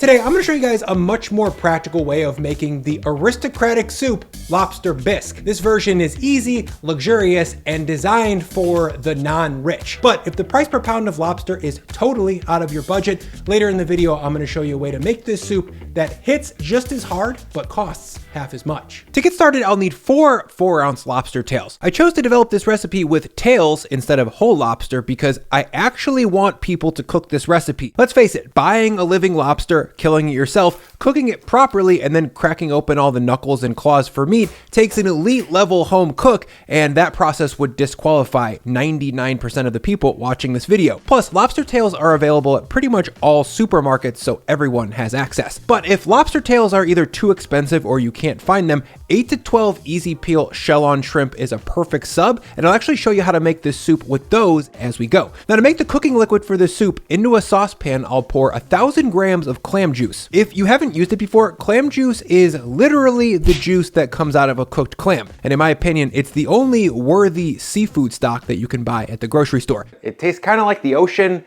Today, I'm gonna show you guys a much more practical way of making the aristocratic soup, Lobster Bisque. This version is easy, luxurious, and designed for the non-rich. But if the price per pound of lobster is totally out of your budget, later in the video, I'm gonna show you a way to make this soup that hits just as hard, but costs half as much. To get started, I'll need 4 4-ounce lobster tails. I chose to develop this recipe with tails instead of whole lobster because I actually want people to cook this recipe. Let's face it, buying a living lobster, killing it yourself, cooking it properly, and then cracking open all the knuckles and claws for meat takes an elite level home cook, and that process would disqualify 99% of the people watching this video. Plus, lobster tails are available at pretty much all supermarkets, so everyone has access. But if lobster tails are either too expensive or you can't find them, 8 to 12 easy peel shell-on shrimp is a perfect sub, and I'll actually show you how to make this soup with those as we go. Now, to make the cooking liquid for this soup, into a saucepan, I'll pour 1,000 grams of clam juice. If you haven't used it before, clam juice is literally the juice that comes out of a cooked clam, and in my opinion, it's the only worthy seafood stock that you can buy at the grocery store. It tastes kind of like the ocean,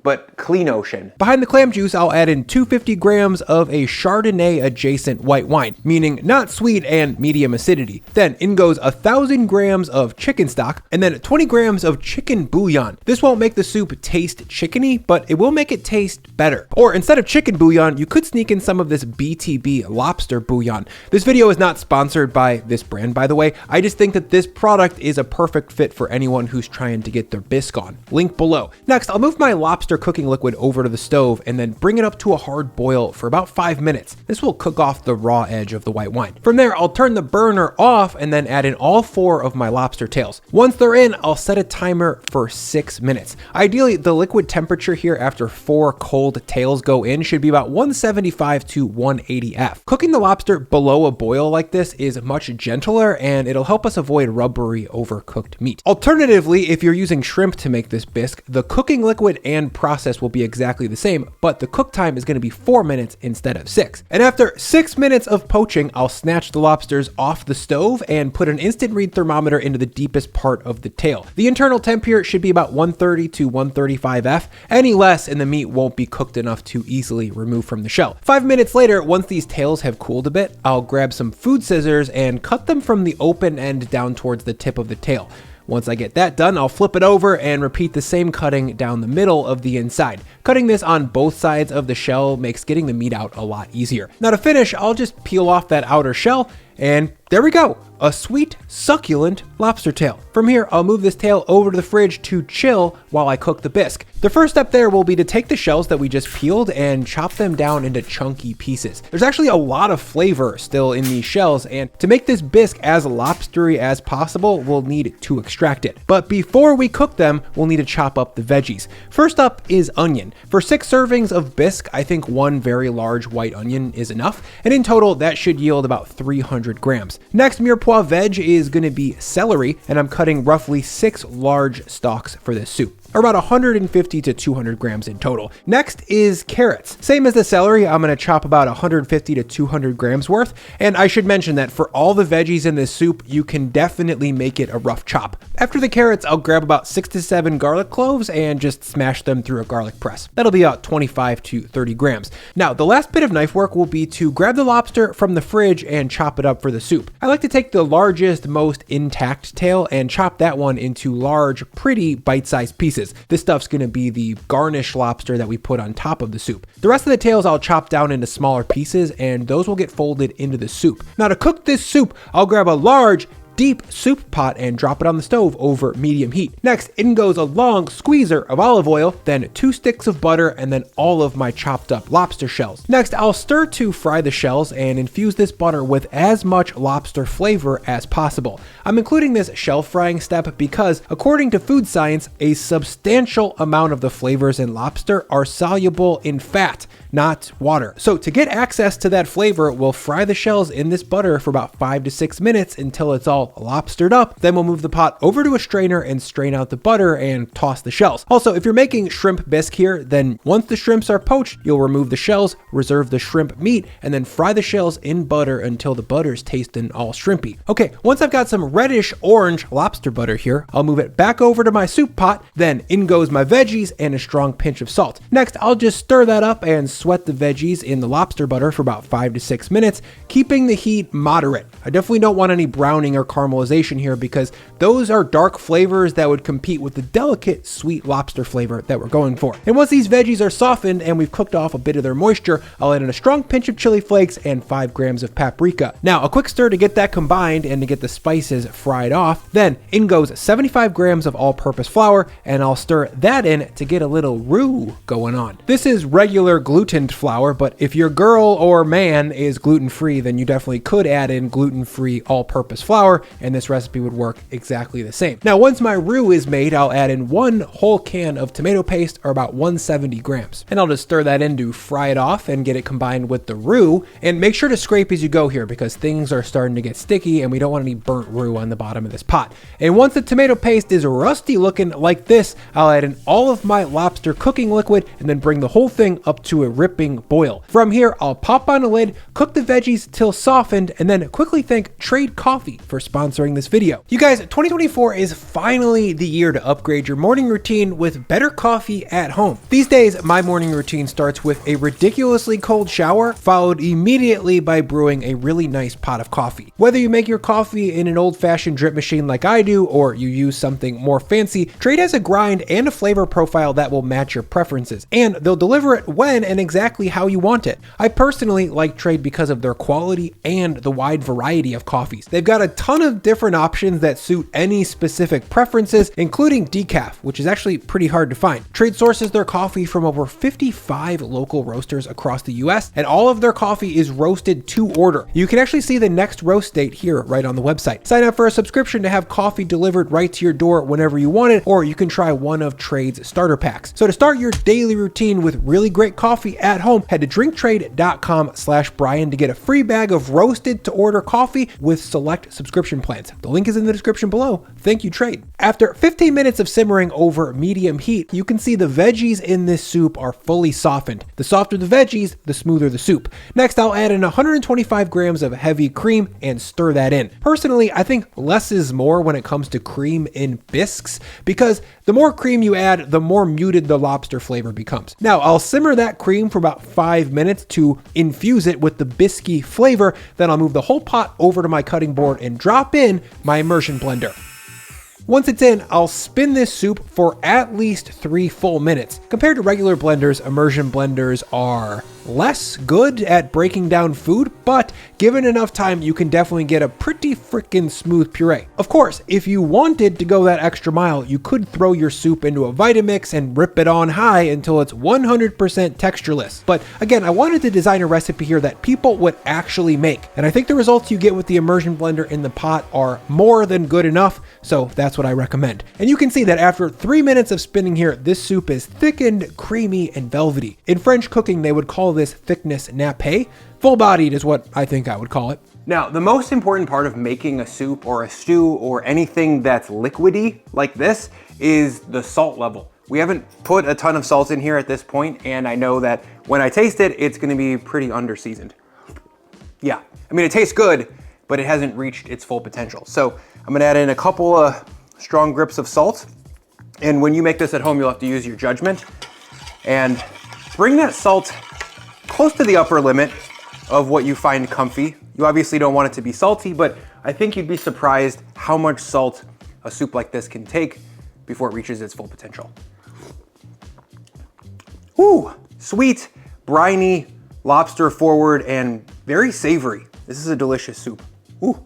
but clean ocean. Behind the clam juice, I'll add in 250 grams of a Chardonnay adjacent white wine, meaning not sweet and medium acidity. Then in goes 1,000 grams of chicken stock and then 20 grams of chicken bouillon. This won't make the soup taste chickeny, but it will make it taste better. Or instead of chicken bouillon, you could sneak in some of this BTB lobster bouillon. This video is not sponsored by this brand, by the way. I just think that this product is a perfect fit for anyone who's trying to get their bisque on. Link below. Next, I'll move my lobster cooking liquid over to the stove and then bring it up to a hard boil for about 5 minutes. This will cook off the raw edge of the white wine. From there, I'll turn the burner off and then add in all 4 of my lobster tails. Once they're in, I'll set a timer for 6 minutes. Ideally, the liquid temperature here after 4 cold tails go in should be about 175 to 180 F. Cooking the lobster below a boil like this is much gentler and it'll help us avoid rubbery, overcooked meat. Alternatively, if you're using shrimp to make this bisque, the cooking liquid and process will be exactly the same, but the cook time is going to be 4 minutes instead of 6. And after 6 minutes of poaching, I'll snatch the lobsters off the stove and put an instant read thermometer into the deepest part of the tail. The internal temp here should be about 130 to 135 F. Any less and the meat won't be cooked enough to easily remove from the shell. 5 minutes later, once these tails have cooled a bit, I'll grab some food scissors and cut them from the open end down towards the tip of the tail. Once I get that done, I'll flip it over and repeat the same cutting down the middle of the inside. Cutting this on both sides of the shell makes getting the meat out a lot easier. Now to finish, I'll just peel off that outer shell and there we go, a sweet, succulent lobster tail. From here, I'll move this tail over to the fridge to chill while I cook the bisque. The first step there will be to take the shells that we just peeled and chop them down into chunky pieces. There's actually a lot of flavor still in these shells, and to make this bisque as lobstery as possible, we'll need to extract it. But before we cook them, we'll need to chop up the veggies. First up is onion. For 6 servings of bisque, I think 1 very large white onion is enough, and in total, that should yield about 300 grams. Next, mirepoix veg is going to be celery, and I'm cutting roughly 6 large stalks for this soup, or about 150 to 200 grams in total. Next is carrots. Same as the celery, I'm going to chop about 150 to 200 grams worth, and I should mention that for all the veggies in this soup, you can definitely make it a rough chop. After the carrots, I'll grab about 6 to 7 garlic cloves and just smash them through a garlic press. That'll be about 25 to 30 grams. Now, the last bit of knife work will be to grab the lobster from the fridge and chop it up for the soup. I like to take the largest, most intact tail and chop that one into large, pretty bite-sized pieces. This stuff's gonna be the garnish lobster that we put on top of the soup. The rest of the tails I'll chop down into smaller pieces and those will get folded into the soup. Now to cook this soup, I'll grab a large, deep soup pot and drop it on the stove over medium heat. Next, in goes a long squeezer of olive oil, then 2 sticks of butter, and then all of my chopped up lobster shells. Next, I'll stir to fry the shells and infuse this butter with as much lobster flavor as possible. I'm including this shell frying step because, according to food science, a substantial amount of the flavors in lobster are soluble in fat, not water. So to get access to that flavor, we'll fry the shells in this butter for about 5 to 6 minutes until it's all all lobstered up. Then we'll move the pot over to a strainer and strain out the butter and toss the shells. Also, if you're making shrimp bisque here, then once the shrimps are poached, you'll remove the shells, reserve the shrimp meat, and then fry the shells in butter until the butter's tasting all shrimpy. Okay, once I've got some reddish orange lobster butter here, I'll move it back over to my soup pot. Then in goes my veggies and a strong pinch of salt. Next, I'll just stir that up and sweat the veggies in the lobster butter for about 5 to 6 minutes, keeping the heat moderate. I definitely don't want any browning or caramelization here because those are dark flavors that would compete with the delicate sweet lobster flavor that we're going for. And once these veggies are softened and we've cooked off a bit of their moisture, I'll add in a strong pinch of chili flakes and 5 grams of paprika. Now, a quick stir to get that combined and to get the spices fried off. Then in goes 75 grams of all-purpose flour, and I'll stir that in to get a little roux going on. This is regular glutened flour, but if your girl or man is gluten-free, then you definitely could add in gluten-free all-purpose flour, and this recipe would work exactly the same. Now, once my roux is made, I'll add in 1 whole can of tomato paste, or about 170 grams. And I'll just stir that in to fry it off and get it combined with the roux. And make sure to scrape as you go here because things are starting to get sticky and we don't want any burnt roux on the bottom of this pot. And once the tomato paste is rusty looking like this, I'll add in all of my lobster cooking liquid and then bring the whole thing up to a ripping boil. From here, I'll pop on a lid, cook the veggies till softened, and then quickly thank Trade Coffee for sponsoring this video. You guys, 2024 is finally the year to upgrade your morning routine with better coffee at home. These days, my morning routine starts with a ridiculously cold shower, followed immediately by brewing a really nice pot of coffee. Whether you make your coffee in an old-fashioned drip machine like I do, or you use something more fancy, Trade has a grind and a flavor profile that will match your preferences, and they'll deliver it when and exactly how you want it. I personally like Trade because of their quality and the wide variety of coffees. They've got a ton of different options that suit any specific preferences, including decaf, which is actually pretty hard to find. Trade sources their coffee from over 55 local roasters across the US, and all of their coffee is roasted to order. You can actually see the next roast date here right on the website. Sign up for a subscription to have coffee delivered right to your door whenever you want it, or you can try one of Trade's starter packs. So to start your daily routine with really great coffee at home, head to drinktrade.com/Brian to get a free bag of roasted to order coffee with select subscription plans. The link is in the description below. Thank you, Trade. After 15 minutes of simmering over medium heat, you can see the veggies in this soup are fully softened. The softer the veggies, the smoother the soup. Next, I'll add in 125 grams of heavy cream and stir that in. Personally, I think less is more when it comes to cream in bisques, because the more cream you add, the more muted the lobster flavor becomes. Now, I'll simmer that cream for about 5 minutes to infuse it with the biscuity flavor. Then I'll move the whole pot over to my cutting board and drop in my immersion blender. Once it's in, I'll spin this soup for at least 3 full minutes. Compared to regular blenders, immersion blenders are less good at breaking down food, but given enough time, you can definitely get a pretty freaking smooth puree. Of course, if you wanted to go that extra mile, you could throw your soup into a Vitamix and rip it on high until it's 100% textureless. But again, I wanted to design a recipe here that people would actually make. And I think the results you get with the immersion blender in the pot are more than good enough, so that's what I recommend. And you can see that after 3 minutes of spinning here, this soup is thickened, creamy, and velvety. In French cooking, they would call this thickness nappe. Full-bodied is what I think I would call it. Now, the most important part of making a soup or a stew or anything that's liquidy like this is the salt level. We haven't put a ton of salt in here at this point, and I know that when I taste it, it's gonna be pretty under-seasoned. Yeah, I mean, it tastes good, but it hasn't reached its full potential. So I'm gonna add in a couple of strong grips of salt. And when you make this at home, you'll have to use your judgment and bring that salt close to the upper limit of what you find comfy. You obviously don't want it to be salty, but I think you'd be surprised how much salt a soup like this can take before it reaches its full potential. Ooh, sweet, briny, lobster forward, and very savory. This is a delicious soup. Ooh.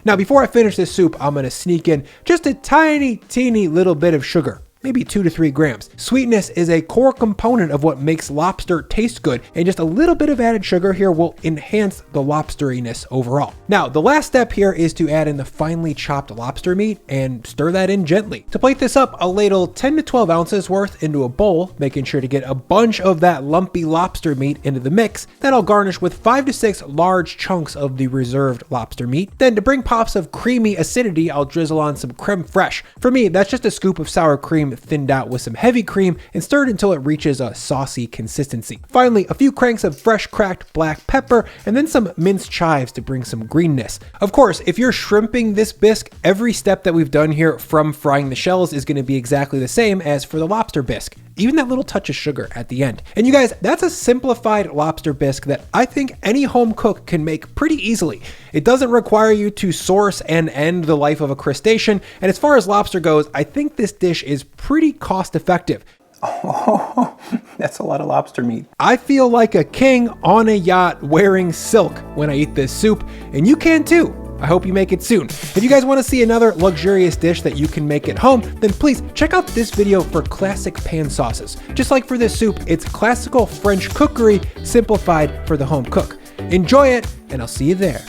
Now, before I finish this soup, I'm gonna sneak in just a tiny, teeny little bit of sugar. maybe 2 to 3 grams. Sweetness is a core component of what makes lobster taste good, and just a little bit of added sugar here will enhance the lobsteriness overall. Now, the last step here is to add in the finely chopped lobster meat and stir that in gently. To plate this up, I'll ladle 10 to 12 ounces worth into a bowl, making sure to get a bunch of that lumpy lobster meat into the mix. Then I'll garnish with 5 to 6 large chunks of the reserved lobster meat. Then to bring pops of creamy acidity, I'll drizzle on some creme fraiche. For me, that's just a scoop of sour cream thinned out with some heavy cream and stirred until it reaches a saucy consistency. Finally, a few cranks of fresh cracked black pepper and then some minced chives to bring some greenness. Of course, if you're shrimping this bisque, every step that we've done here from frying the shells is going to be exactly the same as for the lobster bisque. Even that little touch of sugar at the end. And you guys, that's a simplified lobster bisque that I think any home cook can make pretty easily. It doesn't require you to source and end the life of a crustacean, and as far as lobster goes, I think this dish is pretty cost effective. Oh, that's a lot of lobster meat. I feel like a king on a yacht wearing silk when I eat this soup, and you can too. I hope you make it soon. If you guys want to see another luxurious dish that you can make at home, then please check out this video for classic pan sauces. Just like for this soup, it's classical French cookery simplified for the home cook. Enjoy it, and I'll see you there.